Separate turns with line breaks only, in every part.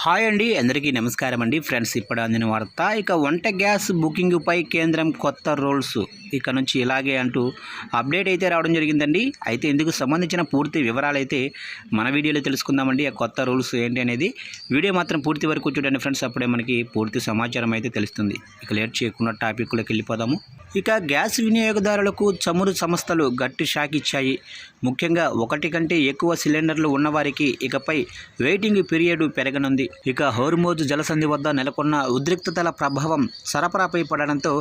Hi అండి, అందరికీ నమస్కారం అండి. ఫ్రెండ్స్, ఇప్పుడు అందిన వార్త. ఇక వంట గ్యాస్ బుకింగ్పై కేంద్రం కొత్త రూల్స్ ఇక నుంచి ఇలాగే అంటూ అప్డేట్ అయితే రావడం జరిగిందండి. అయితే ఇందుకు సంబంధించిన పూర్తి వివరాలు అయితే మన వీడియోలో తెలుసుకుందామండి. ఆ కొత్త రూల్స్ ఏంటి అనేది వీడియో మాత్రం పూర్తి వరకు చూడండి ఫ్రెండ్స్. అప్పుడే మనకి పూర్తి సమాచారం అయితే తెలుస్తుంది. ఇక లేట్ చేయకుండా టాపిక్లోకి వెళ్ళిపోదాము. ఇక గ్యాస్ వినియోగదారులకు చమురు సంస్థలు గట్టి షాక్ ఇచ్చాయి. ముఖ్యంగా ఒకటి కంటే ఎక్కువ సిలిండర్లు ఉన్నవారికి ఇకపై వెయిటింగ్ పీరియడ్ పెరగనుంది. ఇక హోర్మోజ్ జలసంధి వద్ద నెలకొన్న ఉద్రిక్తతల ప్రభావం సరఫరాపై పడడంతో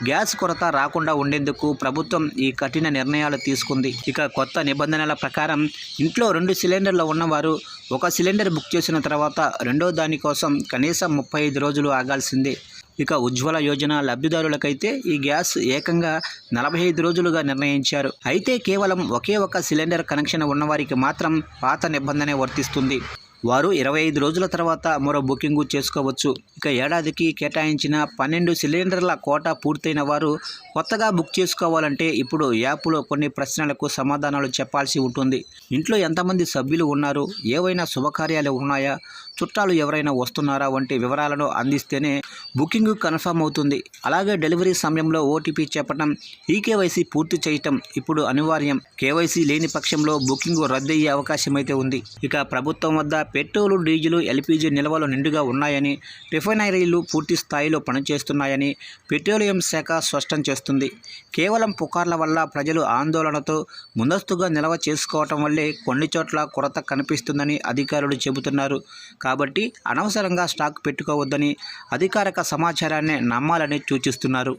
గ్యాస్ కొరత రాకుండా ఉండేందుకు ప్రభుత్వం ఈ కఠిన నిర్ణయాలు తీసుకుంది. ఇక కొత్త నిబంధనల ప్రకారం ఇంట్లో 2 సిలిండర్లు ఉన్నవారు ఒక సిలిండర్ బుక్ చేసిన తర్వాత రెండో దాని కోసం కనీసం 35 రోజులు ఆగాల్సిందే. ఇక ఉజ్వల యోజన లబ్ధిదారులకైతే ఈ గ్యాస్ ఏకంగా 45 రోజులుగా నిర్ణయించారు. అయితే కేవలం ఒకే ఒక సిలిండర్ కనెక్షన్ ఉన్నవారికి మాత్రం పాత నిబంధన వర్తిస్తుంది. వారు 25 రోజుల తర్వాత మరో బుకింగు చేసుకోవచ్చు. ఇక ఏడాదికి కేటాయించిన 12 సిలిండర్ల కోటా పూర్తయిన వారు కొత్తగా బుక్ చేసుకోవాలంటే ఇప్పుడు యాప్లో కొన్ని ప్రశ్నలకు సమాధానాలు చెప్పాల్సి ఉంటుంది. ఇంట్లో ఎంతమంది సభ్యులు ఉన్నారు, ఏవైనా శుభకార్యాలు ఉన్నాయా, చుట్టాలు ఎవరైనా వస్తున్నారా వంటి వివరాలను అందిస్తేనే బుకింగ్ కన్ఫర్మ్ అవుతుంది. అలాగే డెలివరీ సమయంలో ఓటీపీ చెప్పడం, ఈకేవైసీ పూర్తి చేయటం ఇప్పుడు అనివార్యం. కేవైసీ లేని పక్షంలో బుకింగ్ రద్దయ్యే అవకాశం అయితే ఉంది. ఇక ప్రభుత్వం వద్ద పెట్రోలు, డీజిల్, ఎల్పీజీ నిల్వలు నిండుగా ఉన్నాయని, రిఫైనరీలు పూర్తి స్థాయిలో పనిచేస్తున్నాయని పెట్రోలియం శాఖ స్పష్టం చేస్తుంది. కేవలం పుకార్ల వల్ల ప్రజలు ఆందోళనతో ముందస్తుగా నిల్వ చేసుకోవటం వల్లే కొన్ని చోట్ల కొరత కనిపిస్తుందని అధికారులు చెబుతున్నారు. కాబట్టి అనవసరంగా స్టాక్ పెట్టుకోవద్దని, అధికారిక సమాచారాన్ని నమ్మాలని సూచిస్తున్నారు.